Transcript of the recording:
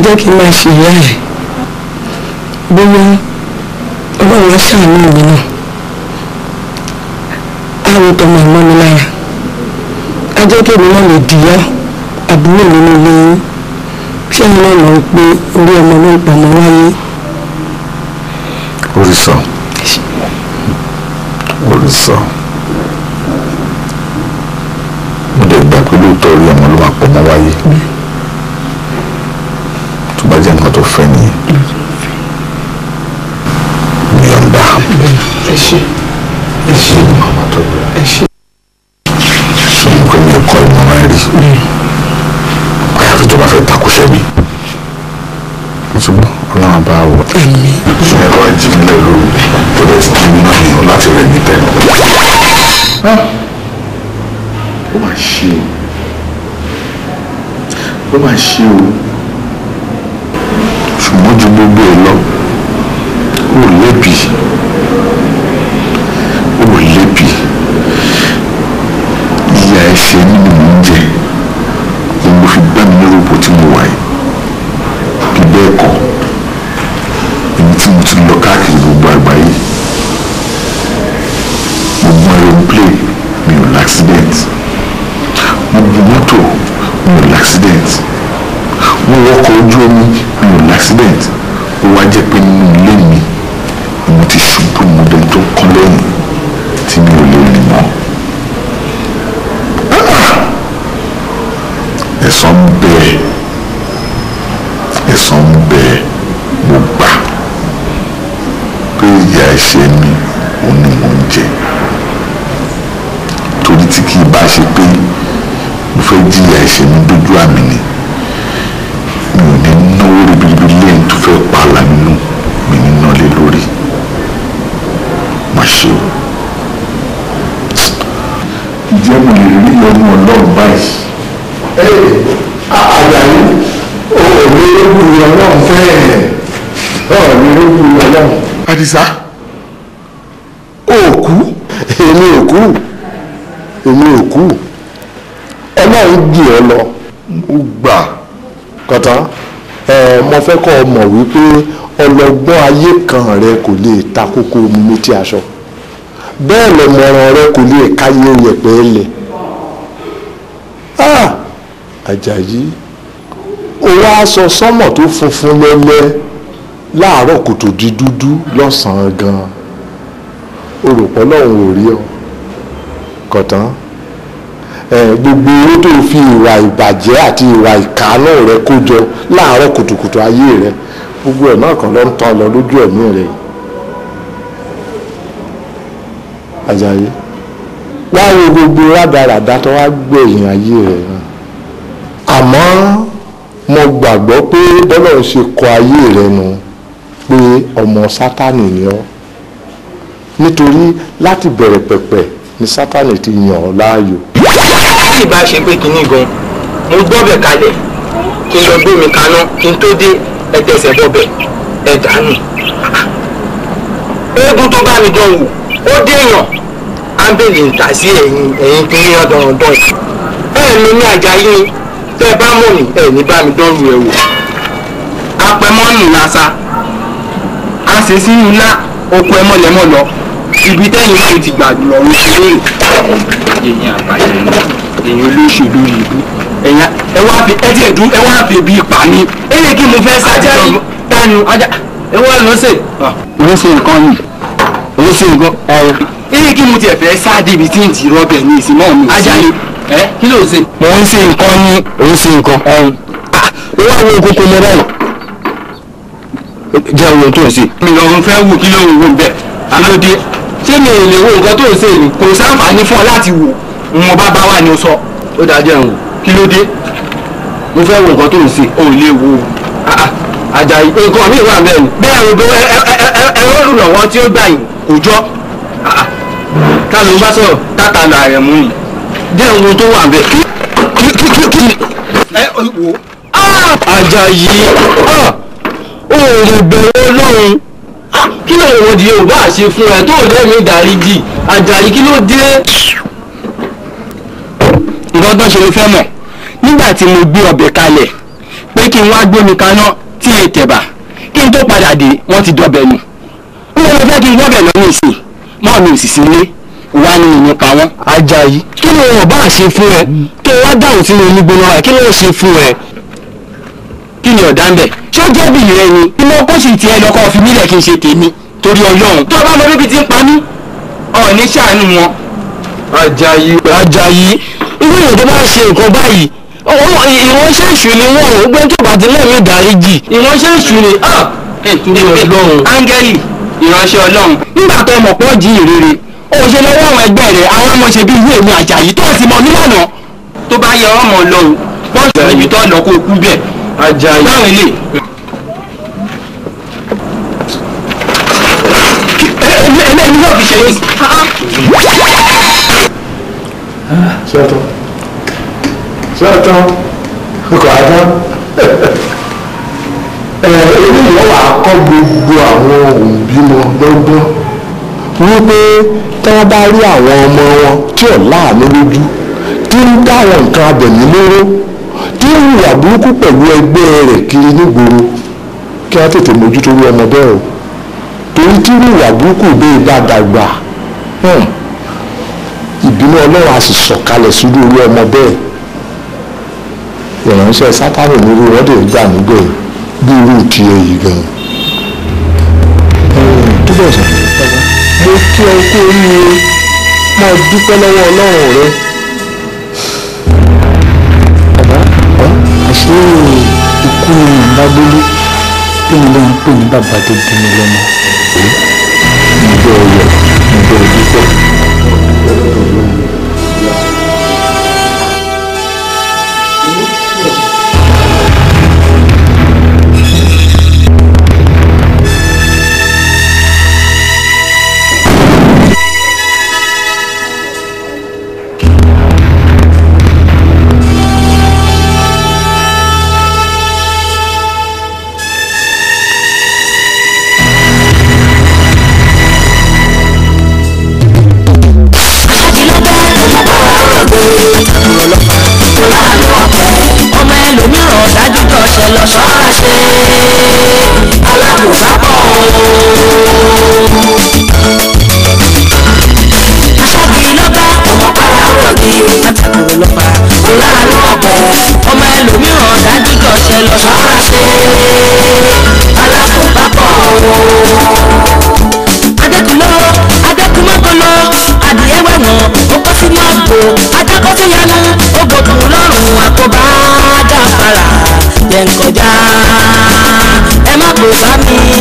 jẹ́ kí n máa ṣe ìyá ẹ̀ bóyá ọlọ́run á ṣàánú mi náà àwọn tọmọ ìmọ̀ mi lára á jẹ́ kí èmi náà lè dìyà àbúrò nínú ilé yín ṣé ẹ̀yin náà mọ̀ pé orí ọmọ ló ń pamọ́ wáyé. orí sọ mo lè gbà pé lóòótọ́ orí ọmọ ló máa pamọ́ wáyé tó bá jẹ́ nǹkan tó fẹ́ nìyẹn mi ò ń dá ẹ ṣe màmá tó bẹ̀rẹ̀ sọ pé mi ò kọ́ ìmọ̀ràn rí àyàfi tó bá fẹ́ takùṣẹ́ mi ṣùgbọ́n ọlọ́run bá wọ ṣe ẹ̀rọ ìjìnlẹ̀ lóru tó lè ti jí náà nínú láti rẹ̀ ní tẹ̀lé. ó mà ṣe o ṣùgbọ́n ju gbogbo ẹ̀ lọ ó lẹ́bi ìyá ẹ̀ṣẹ̀ nínú oúnjẹ ni mo fi gbá mi lórúkọ tí mo wà yìí bí bẹ́ẹ̀ kọ́ èmi tí mo ti lọ káàkiri gbogbo àgbáyé mo gun aeroplane mi ò l'accident mo gun mọ́tò mi ò l'accident mo wọkọ̀ ojú omi mi ò l'accident ó wá jẹ́ pé nínú ilé mi ni mo ti ṣubú mo dẹ̀ tó kán lẹ́yìn tí mi ò lè rìn mọ́. ẹ̀san ń bẹ mo gbà pé ìyà ẹ̀ṣẹ̀ mi ò ní mò ń jẹ torí tí kì í bá ṣe pé mo fẹ́ jìyà ẹ̀ṣẹ̀ mi dójú àmì ni mi ò ní náwó ribiribi lẹ́yìn tó fẹ́ pa àlà nínú mi ní náà lé lórí má ṣe o. ǹjẹ́ mo lè rí ọmọ ọlọ́run báyìí? àyàwó òní lóògùn ọlọ́run fẹ́ẹ̀ òní lóògùn ọlọ́run. Àdìsá òkú. èmi ò kú ọlọ́run jì ọ́ lọ. ó gbà. kọ́tà mo fẹ́ kọ́ ọ mọ̀ wípé ọlọ́gbọ́n ayé kan rẹ kò lè ta kókó omi létí aṣọ bẹ́ẹ̀ lọ́mọràn rẹ kò lè káyé yẹ̀pẹ̀ lẹ̀. Àjàyí ó wá aṣọ sọ́mọ̀ tó funfun lẹ́lẹ́ láàárọ̀ kùtù di dúdú lọ́sàn-án gan-an o rò pọ́ lọ́hùn ò rí ọ kọ̀tán gbogbo owó tó fi ìwà ìbàjẹ́ àti ìwà ìkánú rẹ kó jọ láàárọ̀ kùtùkùtù ayé rẹ gbogbo ẹ̀ náà kàn ló ń tán lọ lójú ẹ̀mí rẹ yìí. Àjàyí wá wo gbogbo rádaràdá tó wá gbẹ̀yìn ayé rẹ náà àmọ́ mo gbàgbọ́ pé bọ́lá ń ṣe kọ ayé rẹ nu pé ọmọ sátánì ni ọ́ nítorí láti bẹ̀rẹ̀ pẹ̀pẹ̀ ni sátánì ti yàn ọ́ láàyò. bí ìbá ṣe pé kinní gan mo gbọ́bẹ̀ kalẹ̀ kí n lọ gbé mi kaná kí n tó dé ẹtẹsẹ̀ bọ́bẹ̀ ẹ dànù. eégún tó bá mi dán wò ó déèyàn áńbẹ̀lì ń tà sí ẹ̀yìn kìíní ọ̀dọ̀ọ̀dọ̀ yìí. bẹ́ẹ̀ ni ní Àjàyí ni tẹ́ ẹ bá mọ̀ ní ẹ̀ ní bá mi dánwò ẹ̀ wò. apẹ̀mọ́nù lásà a ṣe sínú ńlá oko ẹmọ lẹ́mọ̀ lọ ibi tẹ́yìn náà ti gbàgbọ́ lọ́rùn sí lórí. èèyàn àbáyé èèyàn olóṣèlú ìlú èèyàn ẹ wá fi bí ipa ní. èyí kí mo fẹ́ sájà yìí tánu ajá ẹ wá lọ sí. òun ṣe nǹkan yìí òun ṣe nǹkan èyí kí mo tiẹ̀ fẹ́ sáàdì ibi tí n ti rọ́bẹ̀ ní ìsìn náà mi. ajá yìí kí ló ṣe. mo ń ṣe nǹkan ní òun ṣe nǹkan. ó wá wo kókó mọ́ báyìí jẹ́ ohun tó ń ṣe. mi lọ́run fẹ́ wò kí ló ń wò bẹ́ẹ̀ kí ló dé ṣé mi ò lè wo nǹkan tó ń ṣe ni kò sáǹfààní fún ọ láti wò wọn bá wà ní o sọ ó dájọ́ ẹ̀hún kí ló dé mo fẹ́ wo nǹkan tó ń ṣe ò lè wo Àjàyí nǹkan mi wà bẹ́ẹ̀ ni bẹ́ẹ̀ o ẹ̀rọ olùrànwọ́ tí ó gbà yín kò jọ ká ló ń bá sọ̀rọ̀ tátà là rẹ̀ mú yìí jẹ́ ohun tó wà bẹ́ẹ̀. Àjàyí òòrùn bẹ̀rẹ̀ Ọlọ́run kí ló wọ́n di Yorùbá ṣe fún ẹ tó lẹ́mí ìdáríjì Àjàyí kí ló dé. nǹkan tó ṣe ló fẹ́ mọ̀ nígbà tí mo gbé ọbẹ̀ kalẹ̀ pé kí n wá gbómi kaná tí ẹ tẹ̀bà kí n tó padà dé wọ́n ti dọ́bẹ̀ nù. n ò fẹ́ kí n dọ́bẹ̀ lọ ní ìsìn mọ́ mi ò sì sí ilé wá ní ìyẹn pa wọ́n. Àjàyí kí ló wọ́n bá ṣe fún ẹ kí wọ́n dáhùn sínú onígbóná rẹ̀ kí ló ṣe fún ẹ. kí ni ọ̀dà ń bẹ̀ ṣé ó jẹ́ bí rẹ ni inú ọkọ̀ sì tiẹ̀ lọ́kọ̀ fi mílẹ̀ kí n ṣe tèmi torí Ọlọ́run tó bá mọ bíbí ti ń pa mí ọ̀ ní ṣàánú wọn. Àjàyí irú èèyàn tó bá ṣe nǹkan báyìí ìránṣẹ́ èṣù ni wọ́n ò gbé tó bàtí lẹ́mí ìdáríjì ìránṣẹ́ èṣù ni áńgẹ́lì ìránṣẹ́ Ọlọ́run nígbà tó mọ̀ pọ́ jí ìrere ó ṣe lọ́wọ́ àwọn ẹgbẹ́ rẹ̀ àwọn ọmọ ṣe bí ìwé mi Àjàyí tó ti mọ̀ nílànà tó bá yẹ ọmọ Ọlọ́run pọ́ǹsì ibi tó lọ kó kú bẹ́ẹ̀ Àjàyí báwọn ilé. ẹni yóò fi ṣe é. sọ́tọ̀ ọkọ̀ àdán eléyìí wọ́n wà kọ́ gbogbo àwọn òbímọ lọ́gbọ́n wípé tí wọ́n bá rí àwọn ọmọ wọn tí ò láàánú lójú tí ń dá àwọn nǹkan abẹ̀mí lóró tí ń hùwà burúkú pẹ̀lú ẹgbẹ́ rẹ̀ kiri nígboro kí wọ́n tètè mójútó rí ọmọ bẹ́ẹ̀ o torí tí hùwà burúkú bẹ́ẹ̀ bá dàgbà ìbínú Ọlọ́run á sì sọ̀kalẹ̀ sórí orí ọmọ bẹ́ẹ̀ ìránṣẹ́ Sátánì nírú wọn dè gbà nígbẹ̀ bí irú ti èyí gan. túbọ̀ sọ mo kí ọ kú oríire máa dúpẹ́ lọ́wọ́ Ọlọ́run rẹ. bàbá àṣé ikú ìdágbélé tí mo lè ń pè ní bàbá tó bí mi lọ́mọ. ǹjẹ́ ọ yẹ ǹjẹ́ ọ dúpẹ́. Kọjá ẹ má kó bá mi.